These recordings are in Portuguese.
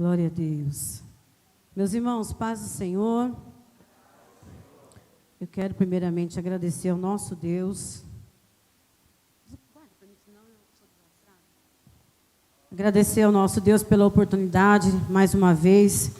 Glória a Deus. Meus irmãos, paz do Senhor. Eu quero primeiramente agradecer ao nosso Deus. Agradecer ao nosso Deus pela oportunidade, mais uma vez,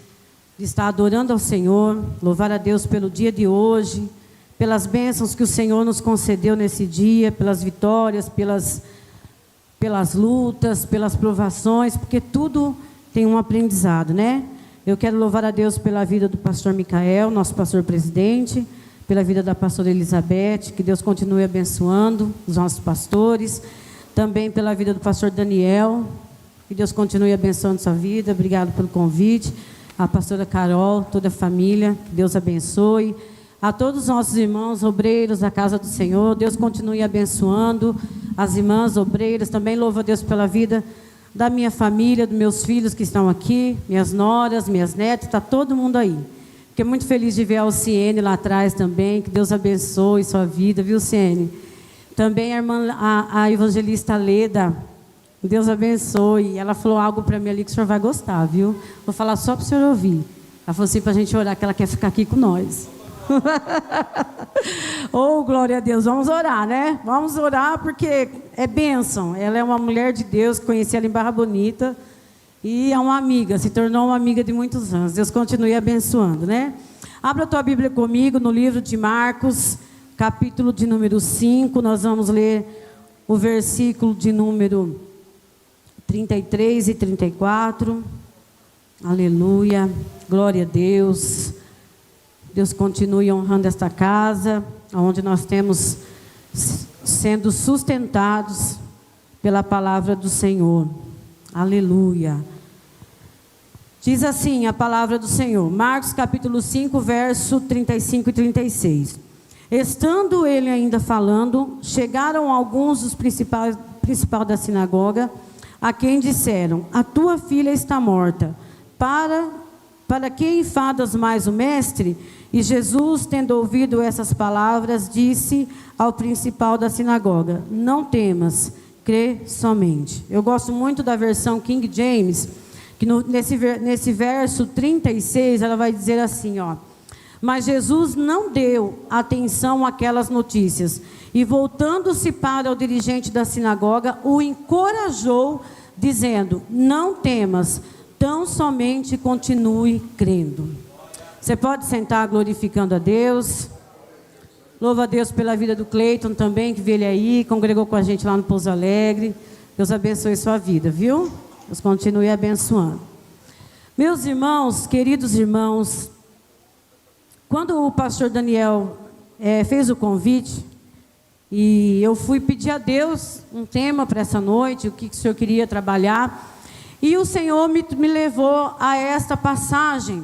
de estar adorando ao Senhor. Louvar a Deus pelo dia de hoje, pelas bênçãos que o Senhor nos concedeu nesse dia, pelas vitórias, pelas lutas, pelas provações, porque tudo tem um aprendizado, né? Eu quero louvar a Deus pela vida do pastor Micael, nosso pastor presidente, pela vida da pastora Elizabeth, que Deus continue abençoando os nossos pastores, também pela vida do pastor Daniel, que Deus continue abençoando sua vida. Obrigado pelo convite. A pastora Carol, toda a família, que Deus abençoe. A todos os nossos irmãos obreiros da casa do Senhor, Deus continue abençoando as irmãs obreiras. Também louvo a Deus pela vida da minha família, dos meus filhos que estão aqui, minhas noras, minhas netas, está todo mundo aí. Fiquei muito feliz de ver a Alciene lá atrás também, que Deus abençoe sua vida, viu, Ciene? Também a irmã, a evangelista Leda, Deus abençoe. Ela falou algo para mim ali que o senhor vai gostar, viu? Vou falar só para o senhor ouvir. Ela falou assim para a gente orar, que ela quer ficar aqui com nós. Oh, glória a Deus, vamos orar, né? Vamos orar porque é bênção. Ela é uma mulher de Deus, conheci ela em Barra Bonita e é uma amiga, se tornou uma amiga de muitos anos. Deus continue abençoando, né? Abra a tua Bíblia comigo no livro de Marcos, capítulo de número 5. Nós vamos ler o versículo de número 33 e 34. Aleluia, glória a Deus. Deus continue honrando esta casa, onde nós temos sendo sustentados pela palavra do Senhor. Aleluia. Diz assim a palavra do Senhor, Marcos capítulo 5, verso 35 e 36. Estando ele ainda falando, chegaram alguns dos principais da sinagoga, a quem disseram: a tua filha está morta, para que enfadas mais o mestre? E Jesus, tendo ouvido essas palavras, disse ao principal da sinagoga: não temas, crê somente. Eu gosto muito da versão King James, que nesse verso 36, ela vai dizer assim, ó: mas Jesus não deu atenção àquelas notícias, e voltando-se para o dirigente da sinagoga, o encorajou, dizendo: não temas, tão somente continue crendo. Você pode sentar glorificando a Deus. Louva a Deus pela vida do Cleiton também, que veio ele aí, congregou com a gente lá no Pouso Alegre. Deus abençoe sua vida, viu? Deus continue abençoando. Meus irmãos, queridos irmãos, quando o pastor Daniel fez o convite, e eu fui pedir a Deus um tema para essa noite, o que o Senhor queria trabalhar, e o Senhor me levou a esta passagem,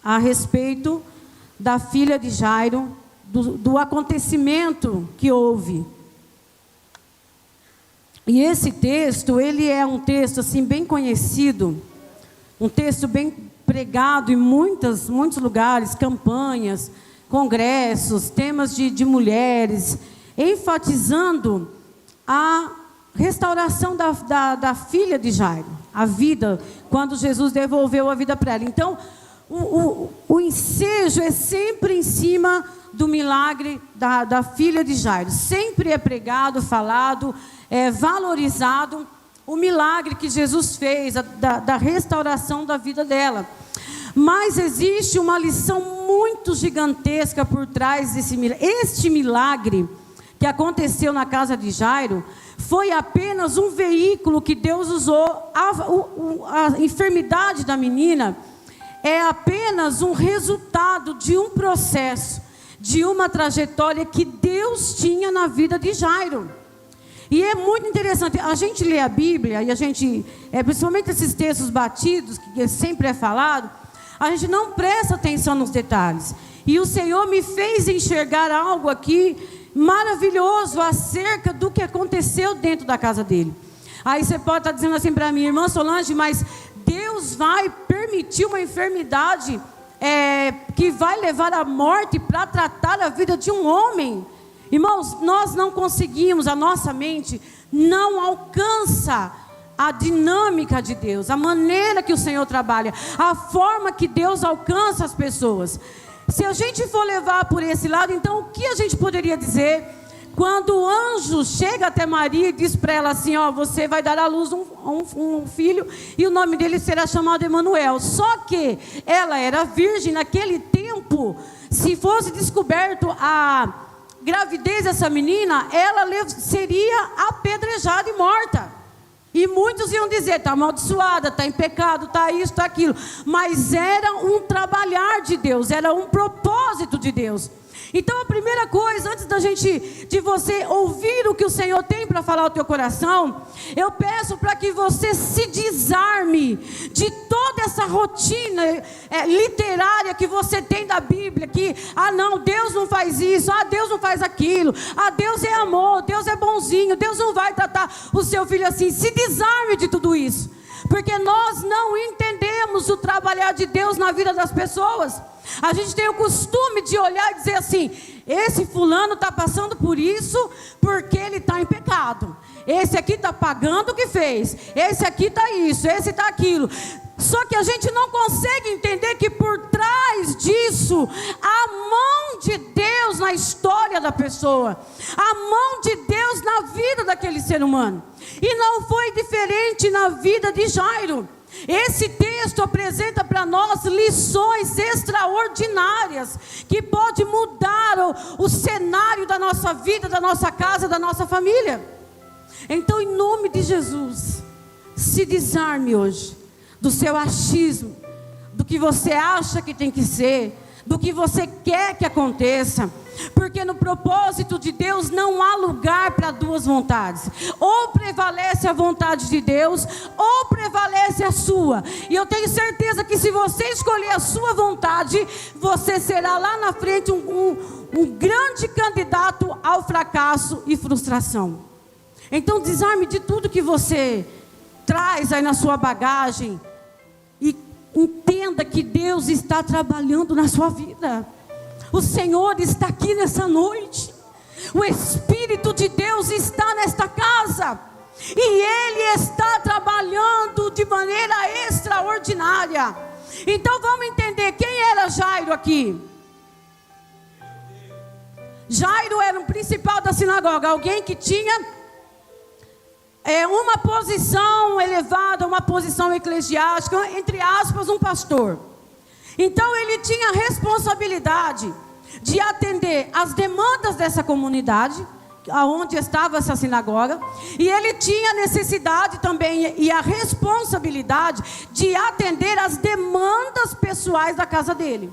a respeito da filha de Jairo, do acontecimento que houve. E esse texto, ele é um texto assim bem conhecido, um texto bem pregado em muitos lugares, campanhas, congressos, temas de mulheres, enfatizando a restauração da filha de Jairo, a vida, quando Jesus devolveu a vida para ela. Então, o ensejo é sempre em cima do milagre da filha de Jairo. Sempre é pregado, falado, valorizado o milagre que Jesus fez, da restauração da vida dela. Mas existe uma lição muito gigantesca por trás desse milagre. Este milagre que aconteceu na casa de Jairo foi apenas um veículo que Deus usou. A enfermidade da menina é apenas um resultado de um processo, de uma trajetória que Deus tinha na vida de Jairo. E é muito interessante, a gente lê a Bíblia, e a gente, principalmente esses textos batidos, que sempre é falado, a gente não presta atenção nos detalhes. E o Senhor me fez enxergar algo aqui maravilhoso acerca do que aconteceu dentro da casa dele. Aí você pode estar dizendo assim para mim: irmã Solange, mas Deus vai permitir uma enfermidade que vai levar à morte para tratar a vida de um homem? Irmãos, nós não conseguimos, a nossa mente não alcança a dinâmica de Deus, a maneira que o Senhor trabalha, a forma que Deus alcança as pessoas. Se a gente for levar por esse lado, então o que a gente poderia dizer quando o anjo chega até Maria e diz para ela assim, ó, você vai dar à luz um filho e o nome dele será chamado Emanuel. Só que ela era virgem naquele tempo. Se fosse descoberto a gravidez dessa menina, ela seria apedrejada e morta. E muitos iam dizer, está amaldiçoada, está em pecado, está isso, está aquilo. Mas era um trabalhar de Deus, era um propósito de Deus. Então a primeira coisa, antes de você ouvir o que o Senhor tem para falar ao teu coração, eu peço para que você se desarme de toda essa rotina literária que você tem da Bíblia, que, não, Deus não faz isso, Deus não faz aquilo, Deus é amor, Deus é bonzinho, Deus não vai tratar o seu filho assim. Se desarme de tudo isso, porque nós não entendemos o trabalhar de Deus na vida das pessoas. A gente tem o costume de olhar e dizer assim, esse fulano está passando por isso porque ele está em pecado, esse aqui está pagando o que fez, esse aqui está isso, esse está aquilo. Só que a gente não consegue entender que por trás disso, a mão de Deus na história da pessoa, a mão de Deus na vida daquele ser humano. E não foi diferente na vida de Jairo. Esse texto apresenta para nós lições extraordinárias que pode mudar o cenário da nossa vida, da nossa casa, da nossa família. Então, em nome de Jesus, se desarme hoje do seu achismo, do que você acha que tem que ser, do que você quer que aconteça, porque no propósito de Deus não há lugar para duas vontades. Ou prevalece a vontade de Deus, ou prevalece a sua. E eu tenho certeza que se você escolher a sua vontade, você será lá na frente um grande candidato ao fracasso e frustração. Então desarme de tudo que você traz aí na sua bagagem e entenda que Deus está trabalhando na sua vida. O Senhor está aqui nessa noite. O Espírito de Deus está nesta casa. E Ele está trabalhando de maneira extraordinária. Então vamos entender quem era Jairo aqui. Jairo era um principal da sinagoga. Alguém que tinha uma posição elevada, uma posição eclesiástica, entre aspas, um pastor. Então ele tinha a responsabilidade de atender as demandas dessa comunidade, aonde estava essa sinagoga, e ele tinha a necessidade também e a responsabilidade de atender as demandas pessoais da casa dele.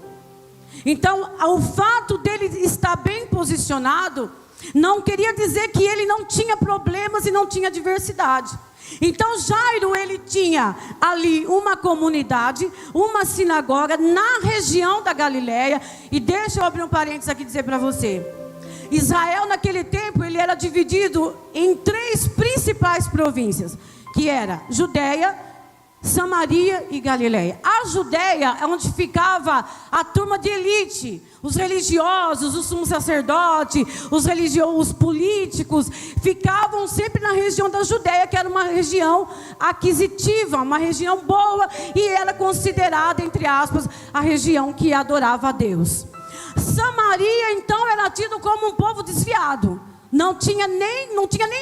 Então, o fato dele estar bem posicionado não queria dizer que ele não tinha problemas e não tinha diversidade. Então Jairo, ele tinha ali uma comunidade, uma sinagoga na região da Galileia. E deixa eu abrir um parênteses aqui e dizer para você, Israel naquele tempo ele era dividido em 3 principais províncias, que era Judeia, Samaria e Galileia. A Judeia é onde ficava a turma de elite, os religiosos, o sumo sacerdote, os políticos, ficavam sempre na região da Judeia, que era uma região aquisitiva, uma região boa, e era considerada, entre aspas, a região que adorava a Deus. Samaria, então, era tido como um povo desviado, não tinha nem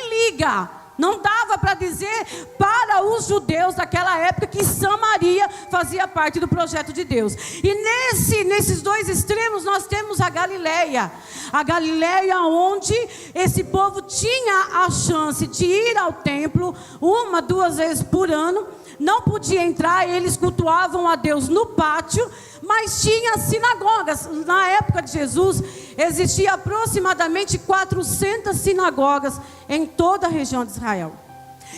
liga. Não dava para dizer para os judeus daquela época que Samaria fazia parte do projeto de Deus. E nesses 2 extremos nós temos a Galileia. A Galileia onde esse povo tinha a chance de ir ao templo 1, 2 vezes por ano. Não podia entrar, eles cultuavam a Deus no pátio, mas tinha sinagogas. Na época de Jesus, existia aproximadamente 400 sinagogas em toda a região de Israel.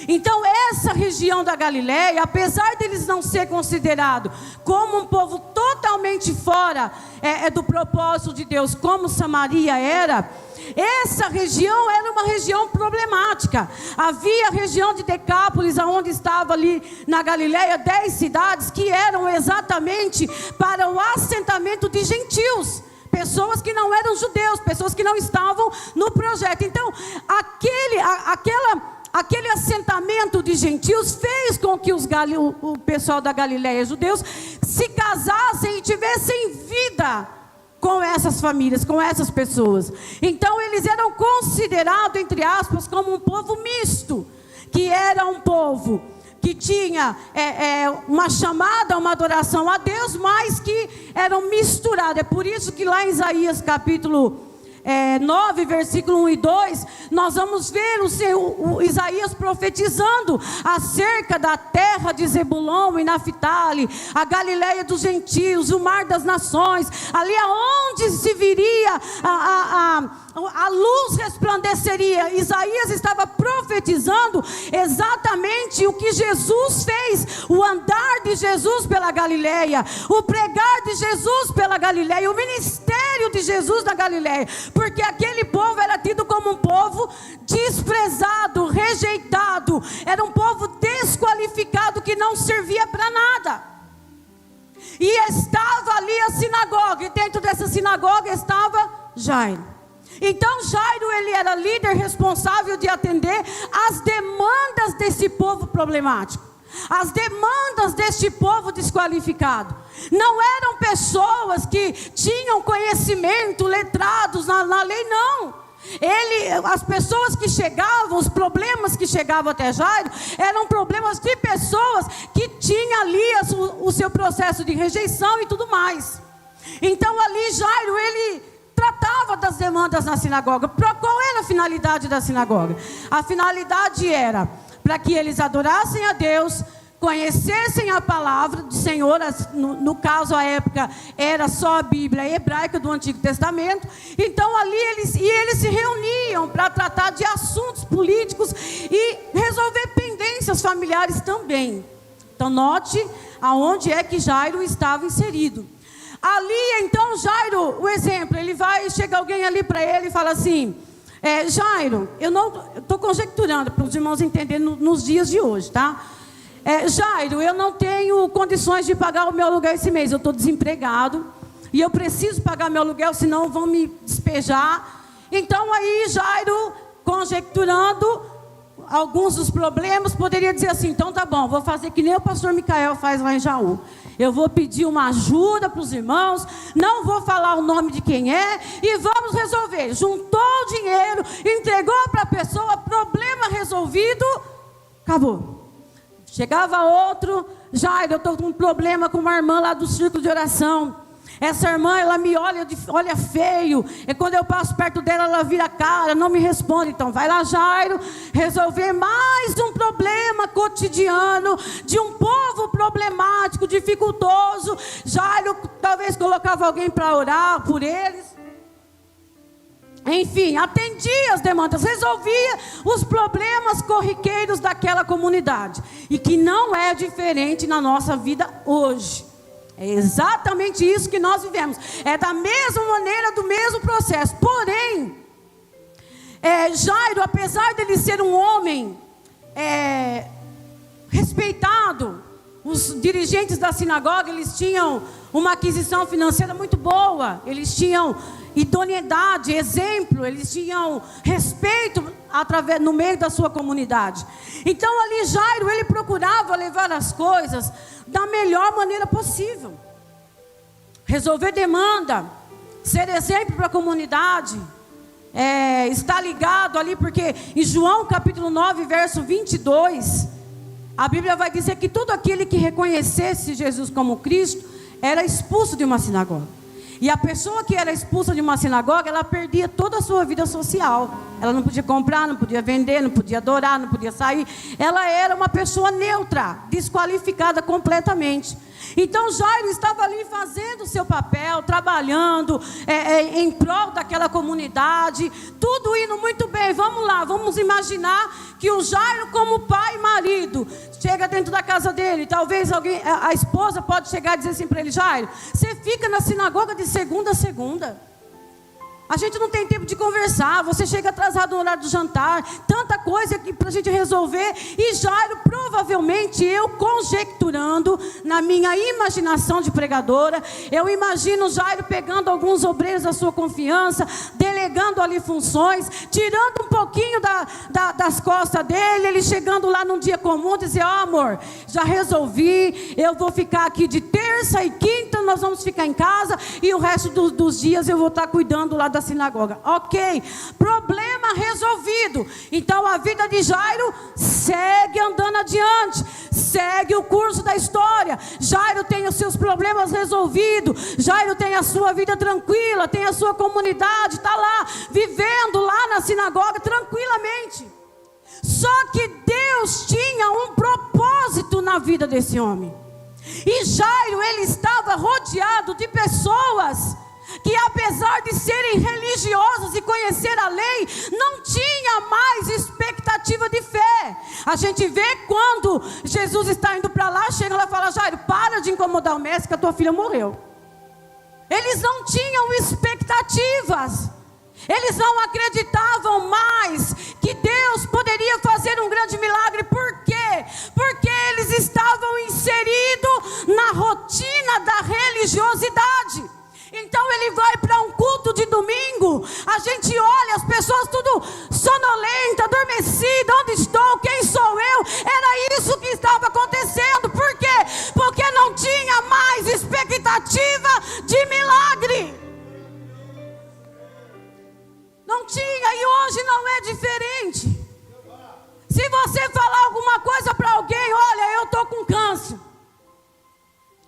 Então essa região da Galileia, apesar deles não ser considerado como um povo totalmente fora do propósito de Deus, como Samaria era, essa região era uma região problemática. Havia a região de Decápolis, onde estava ali na Galileia 10 cidades que eram exatamente para o assentamento de gentios, pessoas que não eram judeus, pessoas que não estavam no projeto. Então aquela aquele assentamento de gentios fez com que o pessoal da Galileia, judeus, se casassem e tivessem vida com essas famílias, com essas pessoas. Então eles eram considerados, entre aspas, como um povo misto, que era um povo que tinha uma chamada, uma adoração a Deus, mas que eram misturados. É por isso que lá em Isaías capítulo 9, versículo 1 e 2, nós vamos ver o Isaías profetizando acerca da terra de Zebulon e Naphtali, a Galileia dos gentios, o mar das nações, ali aonde se viria a luz resplandeceria. Isaías estava profetizando exatamente o que Jesus fez, o andar de Jesus pela Galileia, o pregar de Jesus pela Galileia, o ministério de Jesus na Galileia, porque aquele povo era tido como um povo desprezado, rejeitado, era um povo desqualificado que não servia para nada. E estava ali a sinagoga, e dentro dessa sinagoga estava Jairo. Então Jairo, ele era líder responsável de atender as demandas desse povo problemático, as demandas deste povo desqualificado. Não eram pessoas que tinham conhecimento, letrados na lei, não. As pessoas que chegavam, os problemas que chegavam até Jairo, eram problemas de pessoas que tinham ali o seu processo de rejeição e tudo mais. Então ali Jairo, ele tratava das demandas na sinagoga. Qual era a finalidade da sinagoga? A finalidade era para que eles adorassem a Deus, conhecessem a palavra do Senhor. No caso, a época era só a Bíblia hebraica do Antigo Testamento. Então ali eles se reuniam para tratar de assuntos políticos e resolver pendências familiares também. Então note aonde é que Jairo estava inserido. Ali então Jairo, o exemplo, chega alguém ali para ele e fala assim: Jairo, eu estou conjecturando para os irmãos entenderem nos dias de hoje, tá? Jairo, eu não tenho condições de pagar o meu aluguel esse mês, eu estou desempregado e eu preciso pagar meu aluguel, senão vão me despejar. Então aí Jairo, conjecturando alguns dos problemas, poderia dizer assim: então tá bom, vou fazer que nem o pastor Micael faz lá em Jaú. Eu vou pedir uma ajuda para os irmãos, não vou falar o nome de quem é, e vamos resolver. Juntou o dinheiro, entregou para a pessoa, problema resolvido, acabou. Chegava outro: Jairo, eu estou com um problema com uma irmã lá do círculo de oração. Essa irmã, ela me olha feio, e quando eu passo perto dela, ela vira a cara, não me responde. Então vai lá, Jairo, resolver mais um problema cotidiano de um povo problemático, dificultoso. Jairo talvez colocava alguém para orar por eles. Enfim, atendia as demandas, resolvia os problemas corriqueiros daquela comunidade. E que não é diferente na nossa vida hoje. É exatamente isso que nós vivemos. É da mesma maneira, do mesmo processo. Porém, Jairo, apesar dele ser um homem respeitado, os dirigentes da sinagoga, eles tinham uma aquisição financeira muito boa. Eles tinham idoneidade, exemplo, eles tinham respeito no meio da sua comunidade. Então ali Jairo, ele procurava levar as coisas da melhor maneira possível, resolver demanda, ser exemplo para a comunidade, estar ligado ali, porque em João capítulo 9, verso 22, a Bíblia vai dizer que todo aquele que reconhecesse Jesus como Cristo era expulso de uma sinagoga. E a pessoa que era expulsa de uma sinagoga, ela perdia toda a sua vida social. Ela não podia comprar, não podia vender, não podia adorar, não podia sair. Ela era uma pessoa neutra, desqualificada completamente. Então Jairo estava ali fazendo o seu papel, trabalhando em prol daquela comunidade, tudo indo muito bem. Vamos lá, vamos imaginar que o Jairo, como pai e marido, chega dentro da casa dele. Talvez a esposa pode chegar e dizer assim para ele: Jairo, você fica na sinagoga de segunda a segunda. A gente não tem tempo de conversar, você chega atrasado no horário do jantar, tanta coisa para a gente resolver. E Jairo, provavelmente, eu conjecturando, na minha imaginação de pregadora, eu imagino Jairo pegando alguns obreiros da sua confiança, delegando ali funções, tirando um pouquinho das costas dele, ele chegando lá num dia comum, dizer: ó, amor, já resolvi, eu vou ficar aqui de terça e quinta, nós vamos ficar em casa, e o resto dos dias eu vou estar cuidando lá da sinagoga. Ok, problema resolvido. Então a vida de Jairo segue andando adiante, segue o curso da história. Jairo tem os seus problemas resolvidos, Jairo tem a sua vida tranquila, tem a sua comunidade, está lá, vivendo lá na sinagoga tranquilamente. Só que Deus tinha um propósito na vida desse homem. E Jairo, ele estava rodeado de pessoas que, apesar de serem religiosas e conhecer a lei, não tinha mais expectativa de fé. A gente vê quando Jesus está indo para lá, chega lá e fala: Jairo, para de incomodar o mestre, que a tua filha morreu. Eles não tinham expectativas, eles não acreditavam mais que Deus poderia fazer um grande milagre. Por quê? Porque eles estavam inseridos na rotina da religiosidade. Então ele vai para um culto de domingo, a gente olha as pessoas tudo sonolenta, adormecida: onde estou? Quem sou eu? Era isso que estava acontecendo. Por quê? Porque não tinha mais expectativa de milagre. Não tinha, e hoje não é diferente. Se você falar alguma coisa para alguém: olha, eu estou com câncer,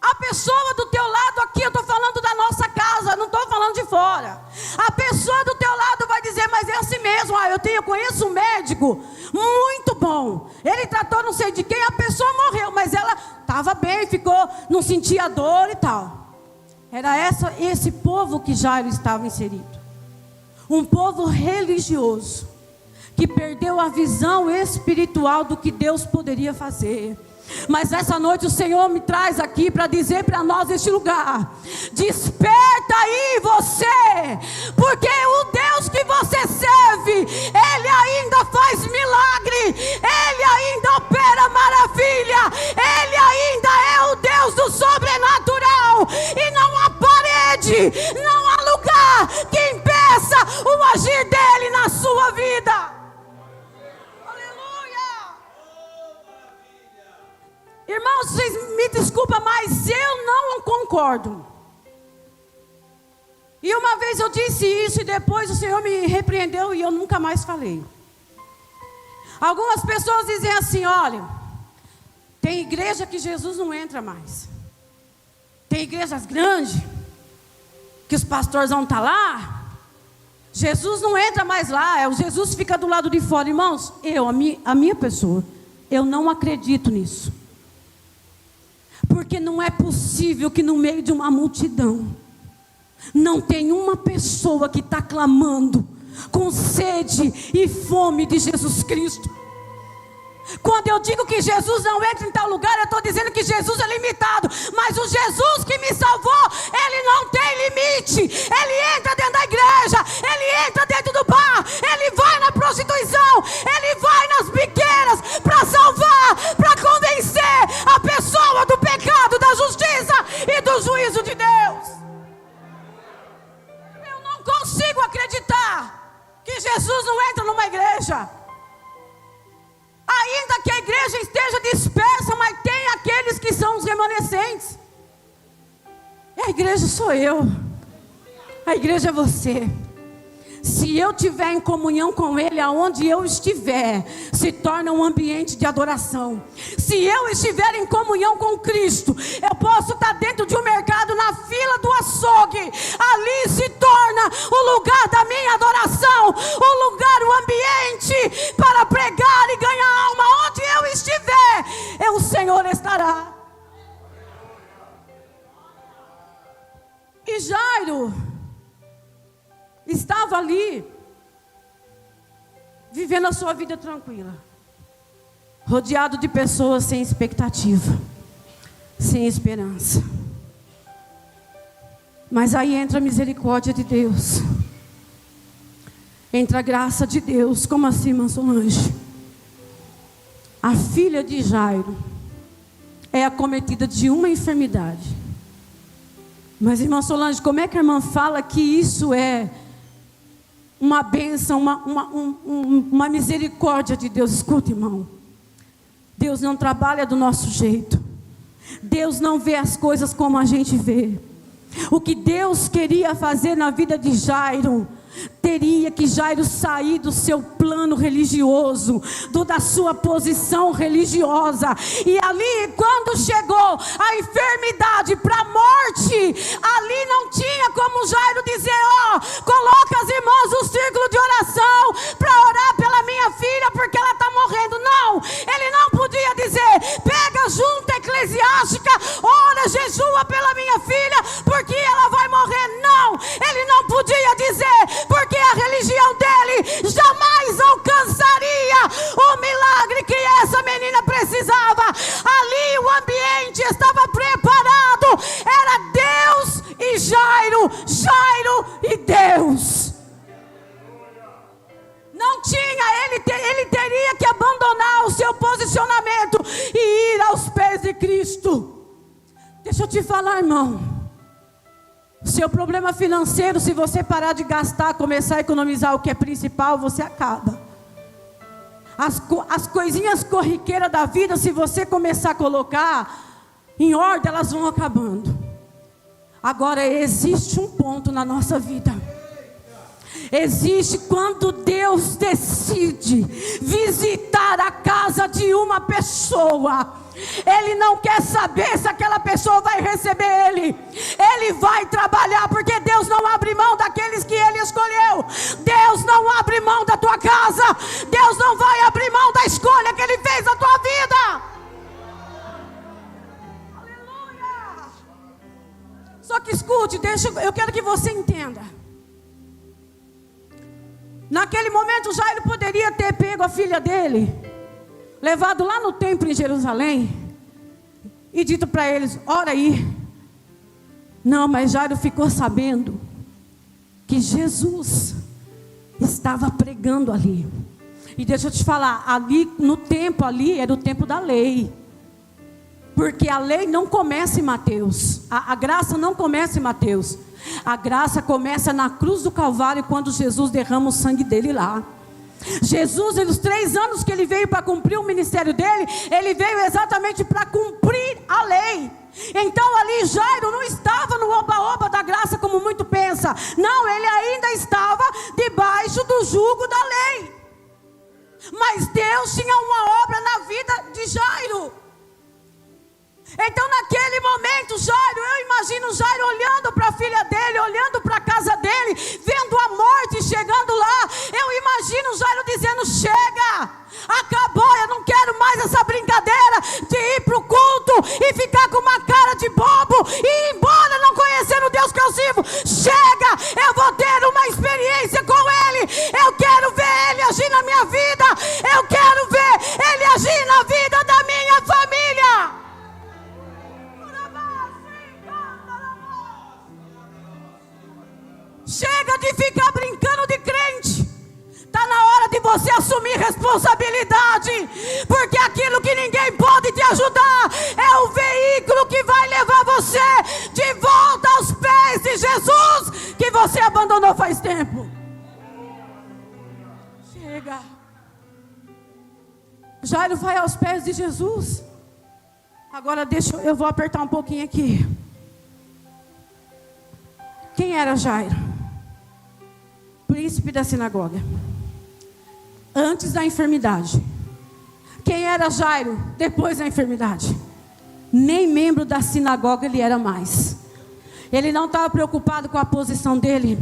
a pessoa do teu lado, aqui eu estou falando da nossa casa, não estou falando de fora, a pessoa do teu lado vai dizer: mas é assim mesmo, eu conheço um médico muito bom, ele tratou não sei de quem, a pessoa morreu, mas ela estava bem, não sentia dor e tal. Era esse povo que Jairo estava inserido. Um povo religioso, que perdeu a visão espiritual do que Deus poderia fazer. Mas essa noite o Senhor me traz aqui para dizer para nós neste lugar: desperta aí você, porque o Deus que você serve, Ele ainda faz milagre, Ele ainda opera maravilha, Ele ainda é o Deus do sobrenatural. E não há parede, não há lugar que impeça o agir dEle na sua vida. Irmãos, vocês me desculpam, mas eu não concordo. E uma vez eu disse isso e depois o Senhor me repreendeu e eu nunca mais falei. Algumas pessoas dizem assim: olha, tem igreja que Jesus não entra mais. Tem igrejas grandes que os pastores vão estar lá, Jesus não entra mais lá, o Jesus fica do lado de fora. Irmãos, a minha pessoa, eu não acredito nisso. Porque não é possível que no meio de uma multidão não tem uma pessoa que está clamando com sede e fome de Jesus Cristo. Quando eu digo que Jesus não entra em tal lugar, eu estou dizendo que Jesus é limitado. Mas o Jesus que me salvou, Ele não tem limite. Ele entra dentro da igreja, Ele entra dentro do bar, Ele vai na prostituição, Ele vai nas biqueiras para salvar, para convencer a pessoa do pecado, da justiça e do juízo de Deus. Eu não consigo acreditar que Jesus não entra numa igreja. Ainda que a igreja esteja dispersa, mas tem aqueles que são os remanescentes. E a igreja sou eu, a igreja é você. Se eu estiver em comunhão com Ele, aonde eu estiver, se torna um ambiente de adoração. Se eu estiver em comunhão com Cristo, eu posso estar dentro de um mercado, na fila do açougue, ali se torna o lugar da minha adoração, o lugar, o ambiente para pregar e ganhar alma. Onde eu estiver, o Senhor estará. E Jairo estava ali, vivendo a sua vida tranquila, rodeado de pessoas sem expectativa, sem esperança. Mas aí entra a misericórdia de Deus. Entre a graça de Deus. Como assim, irmã Solange? A filha de Jairo é acometida de uma enfermidade. Mas, irmã Solange, como é que a irmã fala que isso é uma bênção, uma misericórdia de Deus? Escuta, irmão. Deus não trabalha do nosso jeito. Deus não vê as coisas como a gente vê. O que Deus queria fazer na vida de Jairo, teria que Jairo sair do seu plano religioso, da sua posição religiosa. E ali, quando chegou a enfermidade para a morte, ali não tinha como Jairo dizer: ó, coloca as irmãs no círculo de oração para orar pela minha filha, porque ela está morrendo. Não, ele não podia dizer: pega a junta eclesiástica, ora, jejua pela minha filha, porque ela vai morrer. Não, ele não podia dizer, porque a religião dele jamais alcançaria o milagre que essa menina precisava. Ali o ambiente estava preparado. Era Deus e Jairo, Jairo e Deus. Não tinha, ele teria que abandonar o seu posicionamento e ir aos pés de Cristo. Deixa eu te falar, irmão. Seu problema financeiro, se você parar de gastar, começar a economizar o que é principal, você acaba. As coisinhas corriqueiras da vida, se você começar a colocar em ordem, elas vão acabando. Agora, existe um ponto na nossa vida. Existe quando Deus decide visitar a casa de uma pessoa. Ele não quer saber se aquela pessoa vai receber ele. Ele vai trabalhar, porque Deus não abre mão daqueles que Ele escolheu. Deus não abre mão da tua casa. Deus não vai abrir mão da escolha que Ele fez na tua vida. Aleluia. Só que escute, eu quero que você entenda. Naquele momento Jairo poderia ter pego a filha dele, levado lá no templo em Jerusalém e dito para eles: ora aí. Não, mas Jairo ficou sabendo que Jesus estava pregando ali. E deixa eu te falar, ali no templo ali era o tempo da lei. Porque a lei não começa em Mateus, a graça não começa em Mateus. A graça começa na cruz do Calvário, quando Jesus derrama o sangue dele lá. Jesus, nos 3 anos que ele veio para cumprir o ministério dele, ele veio exatamente para cumprir a lei. Então ali Jairo não estava no oba-oba da graça como muito pensa. Não, ele ainda estava debaixo do jugo da lei. Mas Deus tinha uma obra na vida de Jairo. Então naquele momento Jairo, eu imagino Jairo olhando para a filha dele, olhando para a casa dele, vendo a morte chegando lá. Eu imagino Jairo dizendo: chega, acabou, eu não quero mais essa brincadeira de ir para o culto e ficar com uma cara de bobo e ir embora não conhecendo o Deus que eu sirvo. Chega, eu vou ter uma experiência com Ele. Eu quero ver Ele agir na minha vida. Eu quero ver Ele agir na vida da minha família. Chega de ficar brincando de crente. Está na hora de você assumir responsabilidade. Porque aquilo que ninguém pode te ajudar é o veículo que vai levar você de volta aos pés de Jesus, que você abandonou faz tempo. Chega. Jairo vai aos pés de Jesus. Agora eu vou apertar um pouquinho aqui. Quem era Jairo? Príncipe da sinagoga. Antes da enfermidade. Quem era Jairo depois da enfermidade? Nem membro da sinagoga ele era mais. Ele não estava preocupado com a posição dele,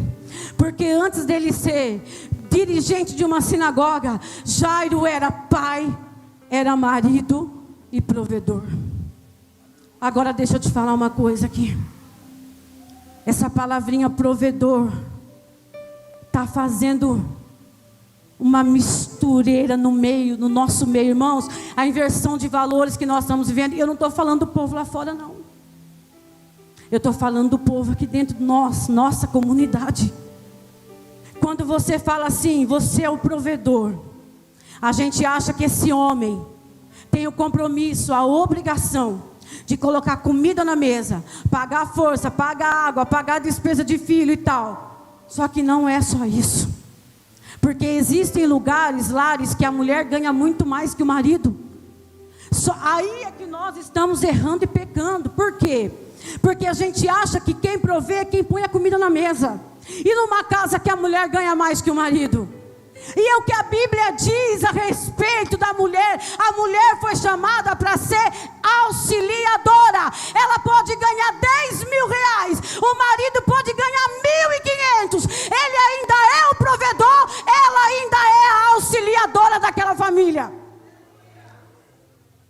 porque antes dele ser dirigente de uma sinagoga, Jairo era pai, era marido e provedor. Agora deixa eu te falar uma coisa aqui. Essa palavrinha provedor está fazendo uma mistureira no nosso meio, irmãos. A inversão de valores que nós estamos vivendo. E eu não estou falando do povo lá fora, não. Eu estou falando do povo aqui dentro de nossa comunidade. Quando você fala assim, você é o provedor, a gente acha que esse homem tem o compromisso, a obrigação de colocar comida na mesa, pagar a força, pagar a água, pagar a despesa de filho e tal. Só que não é só isso. Porque existem lugares, lares, que a mulher ganha muito mais que o marido. Aí é que nós estamos errando e pecando. Por quê? Porque a gente acha que quem provê é quem põe a comida na mesa. E numa casa que a mulher ganha mais que o marido. E é o que a Bíblia diz a respeito da mulher. A mulher foi chamada para ser auxiliadora. Ela pode ganhar 10 mil reais, o marido pode ganhar 1.500. Ele ainda é o provedor, ela ainda é a auxiliadora daquela família.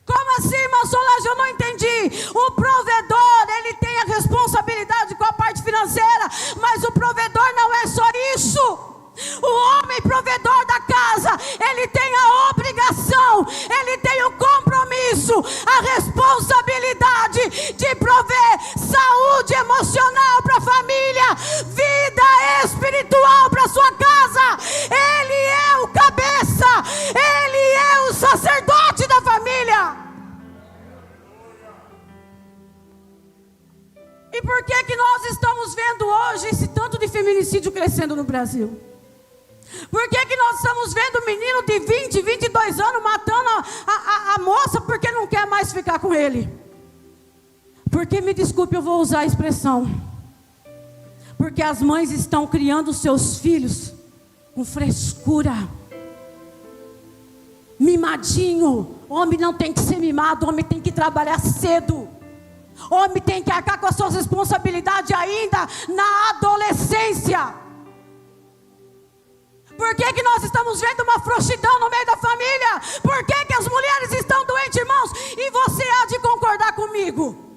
Como assim, irmã Solange? Eu não entendi. O provedor, ele tem a responsabilidade com a parte financeira, mas o provedor não é só isso. O homem provedor da casa, ele tem a obrigação, ele tem o compromisso, a responsabilidade de prover saúde emocional para a família, vida espiritual para sua casa. Ele é o cabeça, ele é o sacerdote da família. E por que nós estamos vendo hoje esse tanto de feminicídio crescendo no Brasil? Por que nós estamos vendo um menino de 20, 22 anos matando a moça porque não quer mais ficar com ele? Porque, me desculpe, eu vou usar a expressão, porque as mães estão criando seus filhos com frescura, mimadinho. Homem não tem que ser mimado, homem tem que trabalhar cedo. Homem tem que arcar com as suas responsabilidades ainda na adolescência. Por que nós estamos vendo uma frouxidão no meio da família? Por que as mulheres estão doentes, irmãos? E você há de concordar comigo.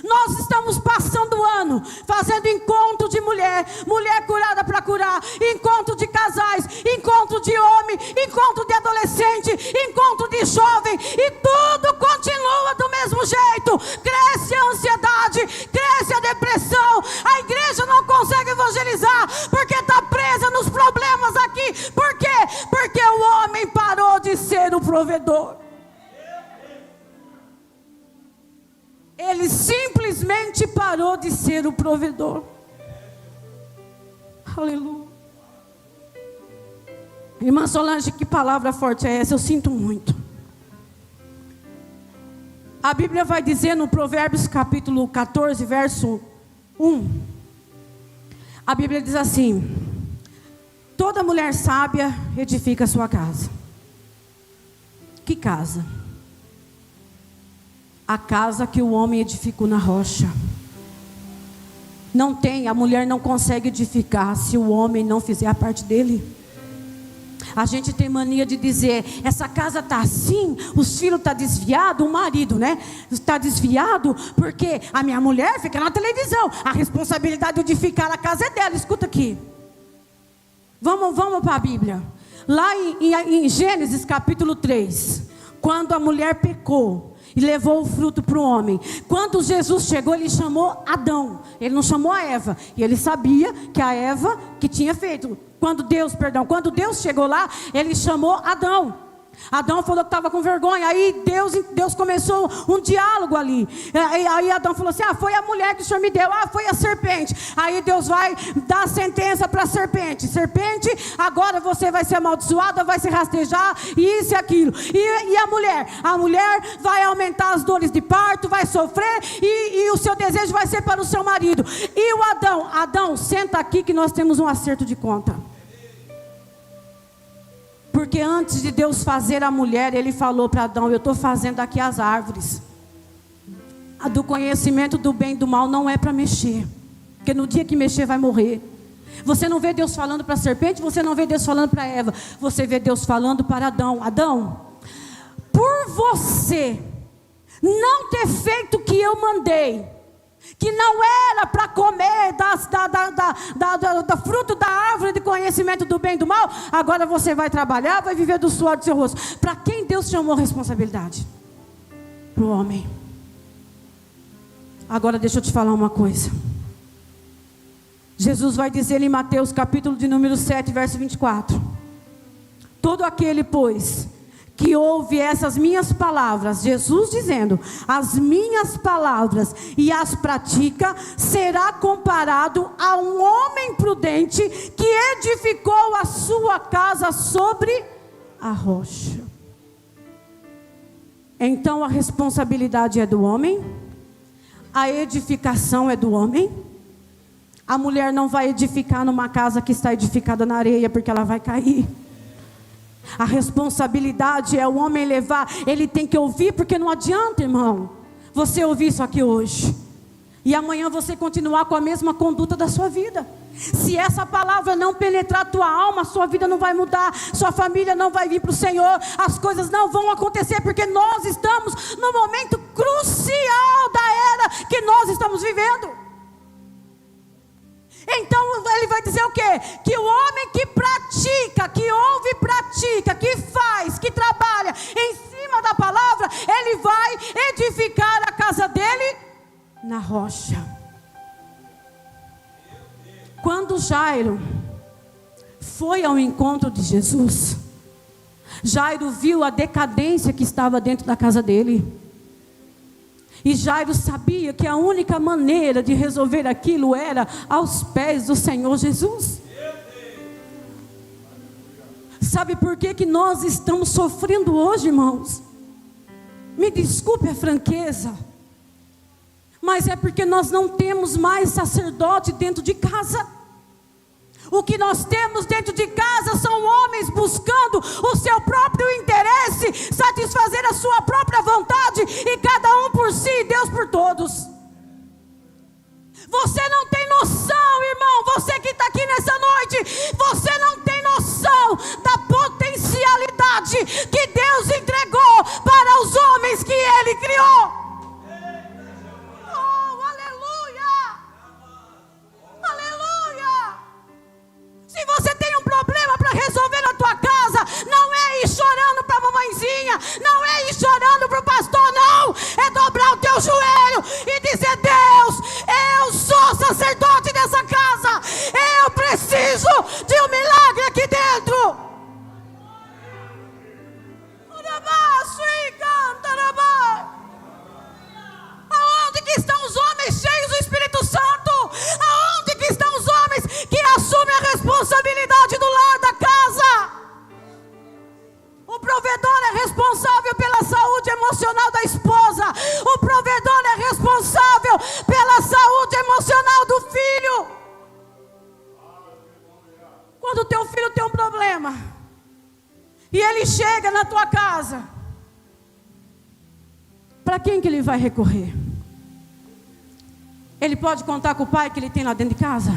Nós estamos passando o ano fazendo encontro de mulher, mulher curada para curar, encontro de casais, encontro de homem, encontro de adolescente, encontro de jovem, e tudo continua do mesmo jeito. Cresce a ansiedade, cresce a depressão, a igreja não consegue evangelizar porque está presa nos problemas aqui. Por quê? Porque o homem parou de ser o provedor. Ele simplesmente parou de ser o provedor. Aleluia. Irmã Solange, que palavra forte é essa? Eu sinto muito. A Bíblia vai dizer no Provérbios capítulo 14, verso 1. A Bíblia diz assim: toda mulher sábia edifica a sua casa. Que casa? A casa que o homem edificou na rocha. Não tem, a mulher não consegue edificar se o homem não fizer a parte dele. A gente tem mania de dizer: essa casa está assim, os filhos estão desviados, o marido, né? Está desviado porque a minha mulher fica na televisão. A responsabilidade de edificar a casa é dela. Escuta aqui. Vamos para a Bíblia. Lá em Gênesis capítulo 3, quando a mulher pecou e levou o fruto para o homem. Quando Jesus chegou, ele chamou Adão. Ele não chamou a Eva. E ele sabia que a Eva que tinha feito. Quando Deus chegou lá, ele chamou Adão. Adão falou que estava com vergonha. Aí Deus começou um diálogo ali. Aí Adão falou assim: foi a mulher que o Senhor me deu. Foi a serpente. Aí Deus vai dar a sentença para a serpente: serpente, agora você vai ser amaldiçoada, vai se rastejar, e isso e aquilo. E a mulher vai aumentar as dores de parto, vai sofrer, e o seu desejo vai ser para o seu marido. E o Adão, senta aqui que nós temos um acerto de conta. Porque antes de Deus fazer a mulher, Ele falou para Adão: eu estou fazendo aqui as árvores. A do conhecimento do bem e do mal não é para mexer. Porque no dia que mexer vai morrer. Você não vê Deus falando para a serpente, você não vê Deus falando para Eva. Você vê Deus falando para Adão: Adão, por você não ter feito o que eu mandei, que não era para comer da fruto da árvore de conhecimento do bem e do mal, agora você vai trabalhar, vai viver do suor do seu rosto. Para quem Deus chamou a responsabilidade? Para o homem. Agora deixa eu te falar uma coisa. Jesus vai dizer em Mateus capítulo de número 7, verso 24: todo aquele, pois, que ouve essas minhas palavras, Jesus dizendo, as minhas palavras, e as pratica, será comparado a um homem prudente que edificou a sua casa sobre a rocha. Então a responsabilidade é do homem, a edificação é do homem. A mulher não vai edificar numa casa que está edificada na areia, porque ela vai cair. A responsabilidade é o homem levar. Ele tem que ouvir, porque não adianta, irmão, você ouvir isso aqui hoje e amanhã você continuar com a mesma conduta da sua vida. Se essa palavra não penetrar a tua alma, sua vida não vai mudar, sua família não vai vir para o Senhor, as coisas não vão acontecer, porque nós estamos no momento crucial da era que nós estamos vivendo. Então ele vai dizer o quê? Que o homem que pratica, que ouve, pratica, que faz, que trabalha em cima da palavra, ele vai edificar a casa dele na rocha. Quando Jairo foi ao encontro de Jesus, Jairo viu a decadência que estava dentro da casa dele. E Jairo sabia que a única maneira de resolver aquilo era aos pés do Senhor Jesus. Sabe por que nós estamos sofrendo hoje, irmãos? Me desculpe a franqueza, mas é porque nós não temos mais sacerdote dentro de casa. O que nós temos dentro de casa são homens buscando o seu próprio interesse, satisfazer a sua própria vontade, e cada um por si e Deus por todos. Você não tem noção, irmão, você que está aqui nessa noite, você não tem noção da potencialidade que Deus entregou para os homens que Ele criou. Se você tem um problema para resolver na tua casa, não é ir chorando para a mamãezinha, não é ir chorando para o pastor, não. É dobrar o teu joelho e dizer: Deus, eu sou sacerdote dessa casa, eu preciso de um milagre aqui dentro. Aonde que estão os homens cheios do Espírito Santo? Aonde que estão os homens que assumem a responsabilidade do lar, da casa? O provedor é responsável pela saúde emocional da esposa. O provedor é responsável pela saúde emocional do filho. Quando o teu filho tem um problema e ele chega na tua casa, para quem que ele vai recorrer? Ele pode contar com o pai que ele tem lá dentro de casa?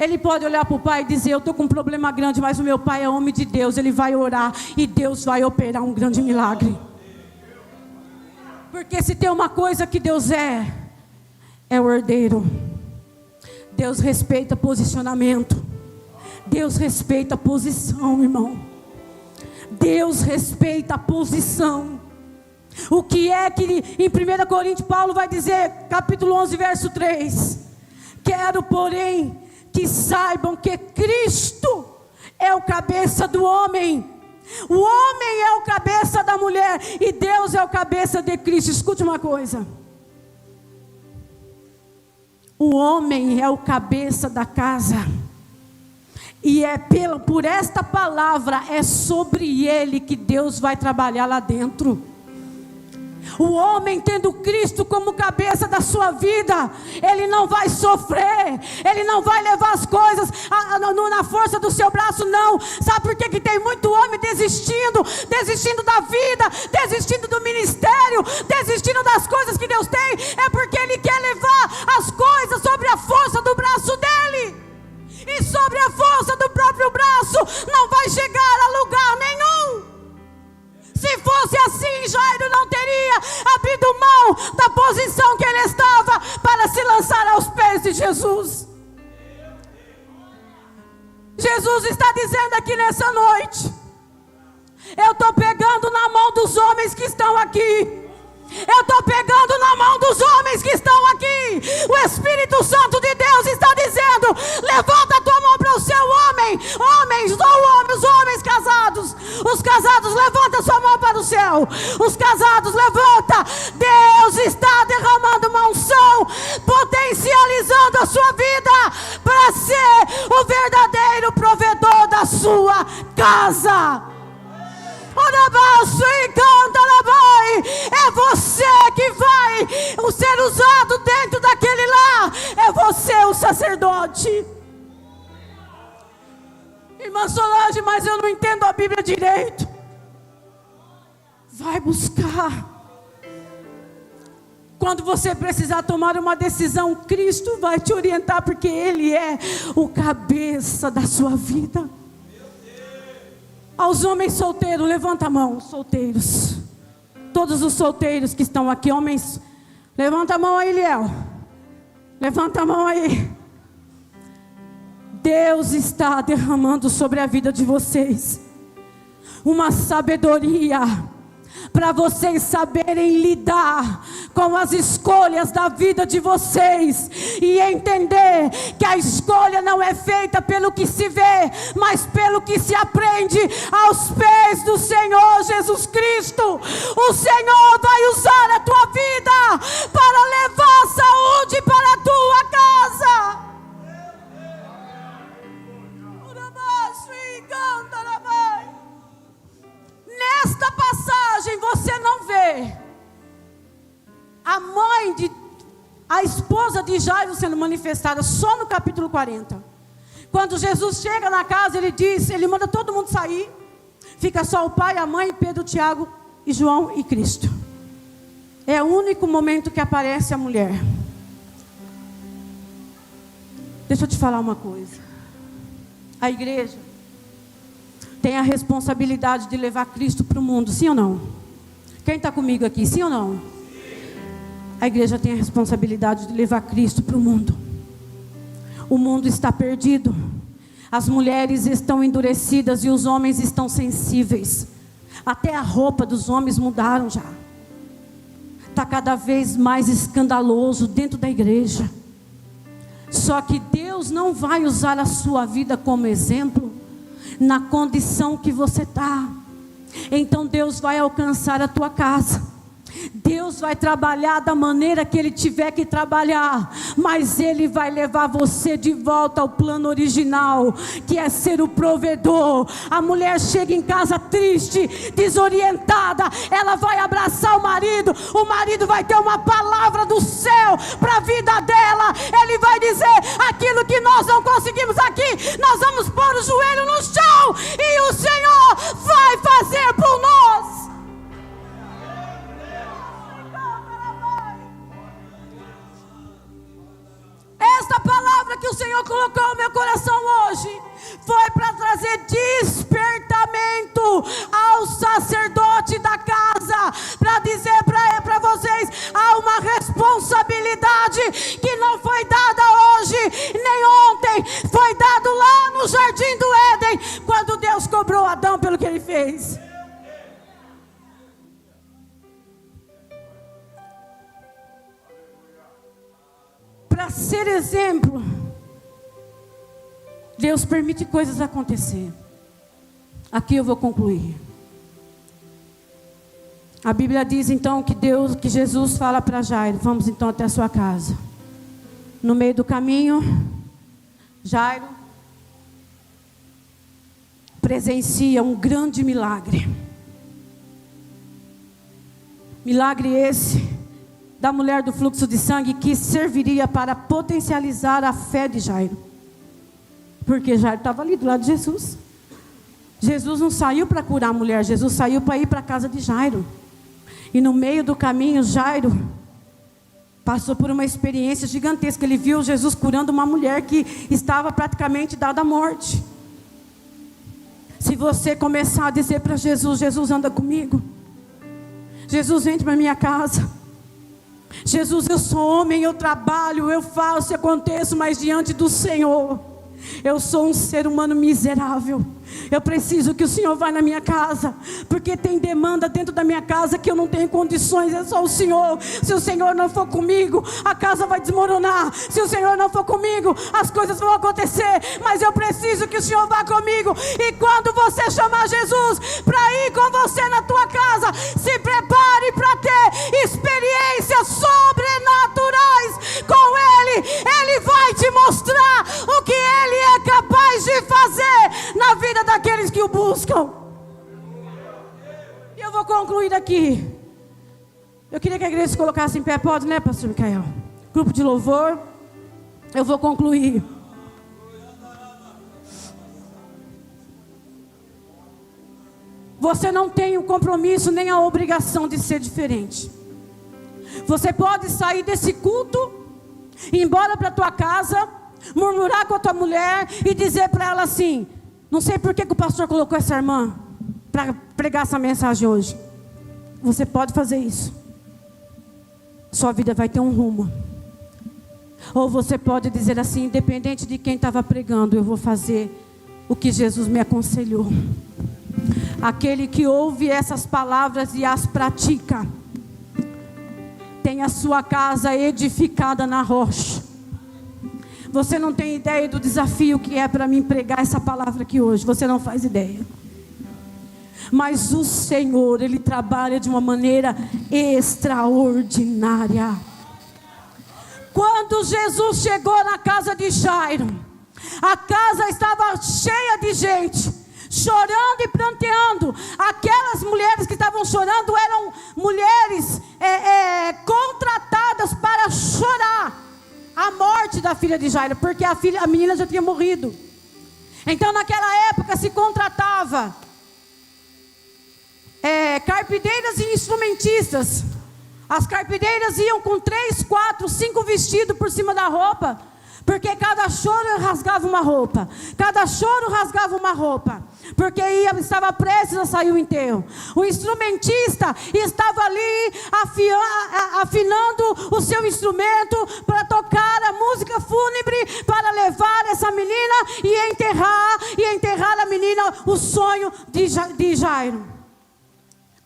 Ele pode olhar para o pai e dizer: eu estou com um problema grande, mas o meu pai é homem de Deus, ele vai orar e Deus vai operar um grande milagre. Porque se tem uma coisa que Deus é o herdeiro. Deus respeita posicionamento. Deus respeita a posição, irmão. Deus respeita a posição. O que é que em 1 Coríntios Paulo vai dizer, capítulo 11, verso 3: quero, porém, que saibam que Cristo é o cabeça do homem, o homem é o cabeça da mulher, e Deus é o cabeça de Cristo. Escute uma coisa: o homem é o cabeça da casa, e é por esta palavra, é sobre ele que Deus vai trabalhar lá dentro. O homem tendo Cristo como cabeça da sua vida, ele não vai sofrer, ele não vai levar as coisas na força do seu braço, não. Sabe por que tem muito homem desistindo da vida, desistindo do ministério, desistindo das coisas que Deus tem? É porque ele quer levar as coisas sobre a força do braço dele, e sobre a força do próprio braço não vai chegar a lugar nenhum. Se fosse assim, Jairo não teria abrido mão da posição que ele estava para se lançar aos pés de Jesus. Jesus está dizendo aqui nessa noite: eu estou pegando na mão dos homens que estão aqui. Eu estou pegando na mão dos homens que estão aqui. O Espírito Santo de Deus está dizendo: sua casa. É você que vai ser usado dentro daquele lar. É você o sacerdote. Irmã Solange, mas eu não entendo a Bíblia direito. Vai buscar. Quando você precisar tomar uma decisão, Cristo vai te orientar, porque Ele é o cabeça da sua vida. Aos homens solteiros, levanta a mão, solteiros. Todos os solteiros que estão aqui, homens, levanta a mão aí, Liel. Levanta a mão aí. Deus está derramando sobre a vida de vocês uma sabedoria para vocês saberem lidar com as escolhas da vida de vocês e entender que a escolha não é feita pelo que se vê, mas pelo que se aprende aos pés do Senhor Jesus Cristo. O Senhor vai usar a tua vida para levar saúde para a tua casa. Nesta passagem você não vê a esposa de Jairo sendo manifestada só no capítulo 40. Quando Jesus chega na casa, ele manda todo mundo sair. Fica só o pai, a mãe, Pedro, Tiago e João e Cristo. É o único momento que aparece a mulher. Deixa eu te falar uma coisa. A igreja tem a responsabilidade de levar Cristo para o mundo, sim ou não? Quem está comigo aqui, sim ou não? Sim. A igreja tem a responsabilidade de levar Cristo para o mundo. O mundo está perdido. As mulheres estão endurecidas e os homens estão sensíveis. Até a roupa dos homens mudaram já. Está cada vez mais escandaloso dentro da igreja. Só que Deus não vai usar a sua vida como exemplo na condição que você está. Então Deus vai alcançar a tua casa. Deus vai trabalhar da maneira que Ele tiver que trabalhar, mas Ele vai levar você de volta ao plano original, que é ser o provedor. A mulher chega em casa triste, desorientada, ela vai abraçar o marido vai ter uma palavra do céu para a vida dela. Ele vai dizer: aquilo que nós não conseguimos aqui, nós vamos pôr o joelho no chão e o Senhor vai fazer por nós. Esta palavra que o Senhor colocou no meu coração hoje foi para trazer despertamento ao sacerdote da casa, para dizer para vocês: há uma responsabilidade que não foi dada hoje nem ontem, foi dado lá no jardim do Éden, quando Deus cobrou Adão pelo que ele fez. Para ser exemplo, Deus permite coisas acontecer. Aqui eu vou concluir. A Bíblia diz então que Jesus fala para Jairo: vamos então até a sua casa. No meio do caminho, Jairo presencia um grande milagre. Milagre esse da mulher do fluxo de sangue, que serviria para potencializar a fé de Jairo. Porque Jairo estava ali do lado de Jesus. Jesus não saiu para curar a mulher, Jesus saiu para ir para a casa de Jairo. E no meio do caminho, Jairo passou por uma experiência gigantesca. Ele viu Jesus curando uma mulher que estava praticamente dada à morte. Se você começar a dizer para Jesus: Jesus, anda comigo. Jesus, entra para minha casa. Jesus, eu sou homem, eu trabalho, eu faço e aconteço, mas diante do Senhor, eu sou um ser humano miserável. Eu preciso que o Senhor vá na minha casa, porque tem demanda dentro da minha casa que eu não tenho condições. É só o Senhor. Se o Senhor não for comigo, a casa vai desmoronar. Se o Senhor não for comigo, as coisas vão acontecer. Mas eu preciso que o Senhor vá comigo. E quando você chamar Jesus para ir com você na tua casa, se prepare para ter experiências sobrenaturais com Ele. Ele vai te mostrar o que Ele é capaz de fazer na vida daquele concluir aqui. Eu queria que a igreja se colocasse em pé, pode, né, pastor Micael? Grupo de louvor. Eu vou concluir. Você não tem o compromisso nem a obrigação de ser diferente. Você pode sair desse culto, ir embora para a tua casa, murmurar com a tua mulher e dizer para ela assim: não sei por que o pastor colocou essa irmã para pregar essa mensagem hoje. Você pode fazer isso. Sua vida vai ter um rumo. Ou você pode dizer assim: independente de quem estava pregando, eu vou fazer o que Jesus me aconselhou. Aquele que ouve essas palavras e as pratica, tem a sua casa edificada na rocha. Você não tem ideia do desafio que é para mim pregar essa palavra aqui hoje. Você não faz ideia. Mas o Senhor, Ele trabalha de uma maneira extraordinária. Quando Jesus chegou na casa de Jairo, a casa estava cheia de gente, chorando e pranteando. Aquelas mulheres que estavam chorando eram mulheres contratadas para chorar a morte da filha de Jairo, porque a menina já tinha morrido. Então naquela época se contratava carpideiras e instrumentistas. As carpideiras iam com 3, 4, 5 vestidos por cima da roupa, porque cada choro rasgava uma roupa. Cada choro rasgava uma roupa, porque estava prestes a sair o enterro. O instrumentista estava ali afinando o seu instrumento para tocar a música fúnebre, para levar essa menina e enterrar a menina, o sonho de Jairo.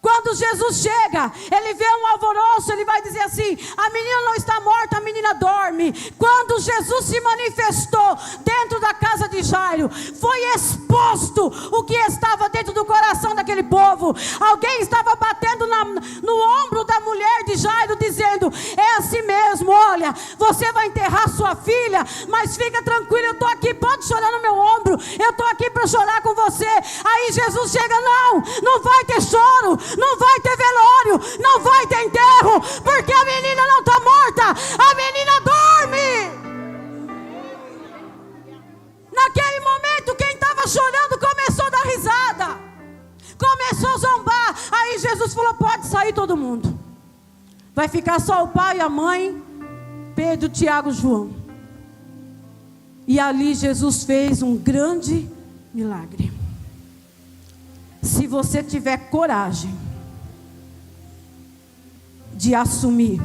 Quando Jesus chega, Ele vê um alvoroço, Ele vai dizer assim: a menina não está morta, a menina dorme. Quando Jesus se manifestou dentro da casa de Jairo, foi exposto o que estava dentro do coração daquele povo. Alguém estava batendo no ombro da mulher de Jairo, dizendo: é assim mesmo, olha, você vai enterrar sua filha, mas fica tranquilo, eu estou aqui, pode chorar no meu ombro, eu estou aqui para chorar com você. Aí Jesus chega: não vai ter choro, não vai ter velório, não vai ter enterro, porque a menina não está morta, a menina dorme. Naquele momento quem estava chorando começou a dar risada, começou a zombar. Aí Jesus falou: pode sair todo mundo, vai ficar só o pai e a mãe, Pedro, Tiago, João. E ali Jesus fez um grande milagre. Se você tiver coragem de assumir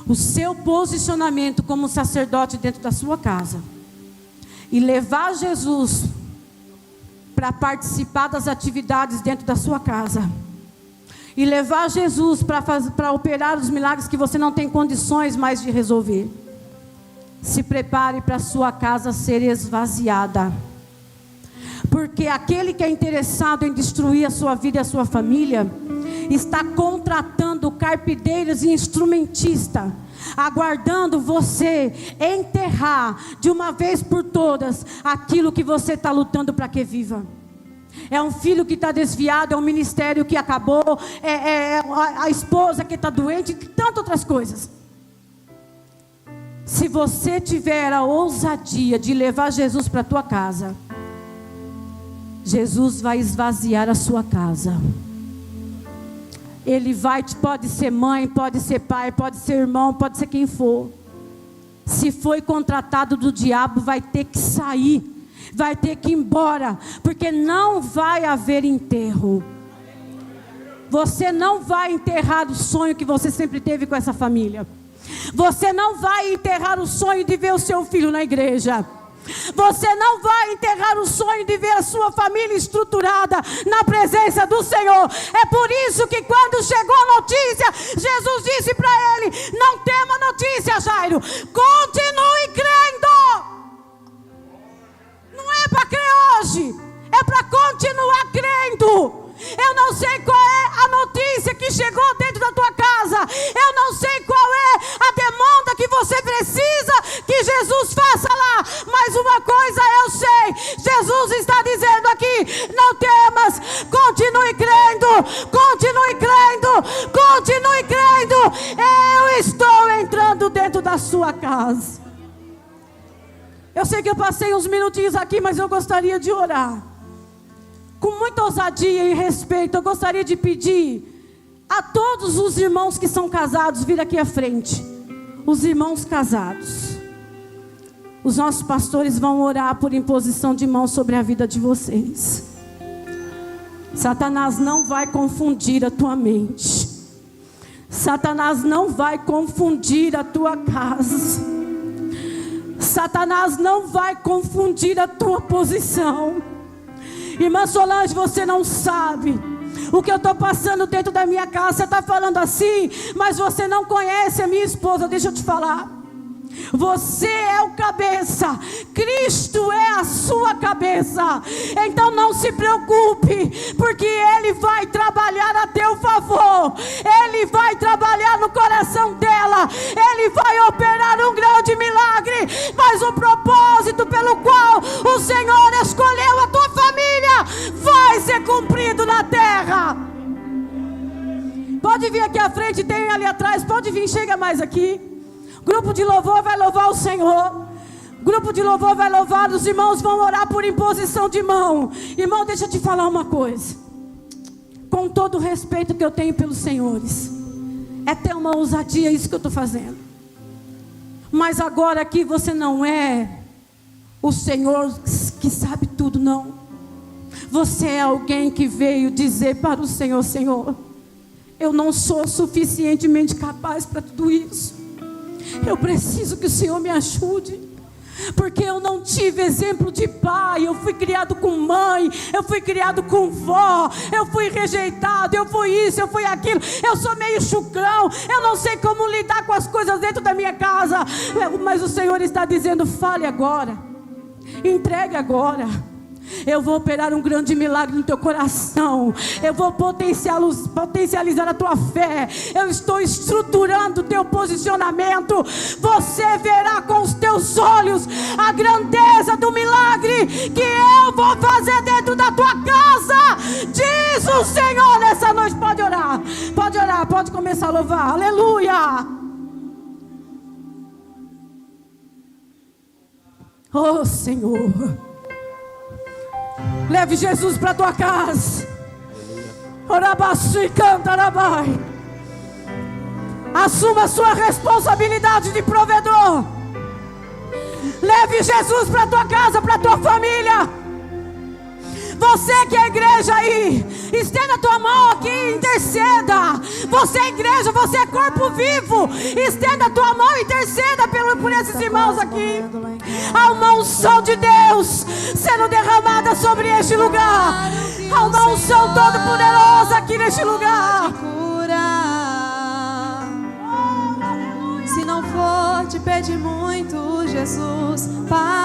o seu posicionamento como sacerdote dentro da sua casa e levar Jesus para participar das atividades dentro da sua casa, e levar Jesus para operar os milagres que você não tem condições mais de resolver, se prepare para a sua casa ser esvaziada. Porque aquele que é interessado em destruir a sua vida e a sua família está contratando carpideiros e instrumentistas, aguardando você enterrar de uma vez por todas aquilo que você está lutando para que viva. É um filho que está desviado, é um ministério que acabou, é a esposa que está doente, e tantas outras coisas. Se você tiver a ousadia de levar Jesus para a tua casa, Jesus vai esvaziar a sua casa. Ele pode ser mãe, pode ser pai, pode ser irmão, pode ser quem for. Se foi contratado do diabo, vai ter que sair, vai ter que ir embora, porque não vai haver enterro. Você não vai enterrar o sonho que você sempre teve com essa família. Você não vai enterrar o sonho de ver o seu filho na igreja. Você não vai enterrar o sonho de ver a sua família estruturada na presença do Senhor. É por isso que quando chegou a notícia, Jesus disse para ele: não tema notícia, Jairo, continue crendo. Não é para crer hoje, é para continuar crendo. Eu não sei qual é a notícia que chegou dentro da tua casa. Eu não sei qual é a demanda que você precisa que Jesus faça lá. Mas uma coisa eu sei. Jesus está dizendo aqui: não temas, continue crendo, continue dentro da sua casa. Eu sei que eu passei uns minutinhos aqui, mas eu gostaria de orar. Com muita ousadia e respeito, eu gostaria de pedir a todos os irmãos que são casados vir aqui à frente. Os irmãos casados. Os nossos pastores vão orar por imposição de mãos sobre a vida de vocês. Satanás não vai confundir a tua mente. Satanás não vai confundir a tua casa. Satanás não vai confundir a tua posição. Irmã Solange, você não sabe o que eu estou passando dentro da minha casa. Você está falando assim, mas você não conhece a minha esposa. Deixa eu te falar. Você é o cabeça, Cristo é a sua cabeça. Então não se preocupe, porque Ele vai trabalhar a teu favor. Ele vai trabalhar no coração dela. Ele vai operar um grande milagre. Mas o propósito pelo qual o Senhor escolheu a tua família vai ser cumprido na terra. Pode vir aqui à frente, tem ali atrás. Pode vir, chega mais aqui. Grupo de louvor vai louvar o Senhor. Grupo de louvor vai louvar. Os irmãos vão orar por imposição de mão. Irmão, deixa eu te falar uma coisa. Com todo o respeito que eu tenho pelos senhores, é ter uma ousadia isso que eu estou fazendo. Mas agora aqui você não é o Senhor que sabe tudo, não. Você é alguém que veio dizer para o Senhor: Senhor, eu não sou suficientemente capaz para tudo isso. Eu preciso que o Senhor me ajude, porque eu não tive exemplo de pai. Eu fui criado com mãe, eu fui criado com vó, eu fui rejeitado, eu fui isso, eu fui aquilo. Eu sou meio chucrão, eu não sei como lidar com as coisas dentro da minha casa. Mas o Senhor está dizendo: fale agora, entregue agora. Eu vou operar um grande milagre no teu coração. Eu vou potencializar a tua fé. Eu estou estruturando o teu posicionamento. Você verá com os teus olhos a grandeza do milagre que eu vou fazer dentro da tua casa, diz o Senhor nessa noite. Pode orar, pode começar a louvar. Aleluia. Oh Senhor, leve Jesus para a tua casa. Orabaçu e cantarabai. Assuma a sua responsabilidade de provedor. Leve Jesus para a tua casa, para a tua família. Você que é igreja aí, estenda a tua mão aqui e interceda. Você é igreja, você é corpo vivo. Estenda a tua mão e interceda por esses irmãos aqui. Há uma unção de Deus sendo derramada sobre este lugar. Há uma unção toda poderosa aqui neste lugar. Se não for te pedir muito, Jesus, Pai.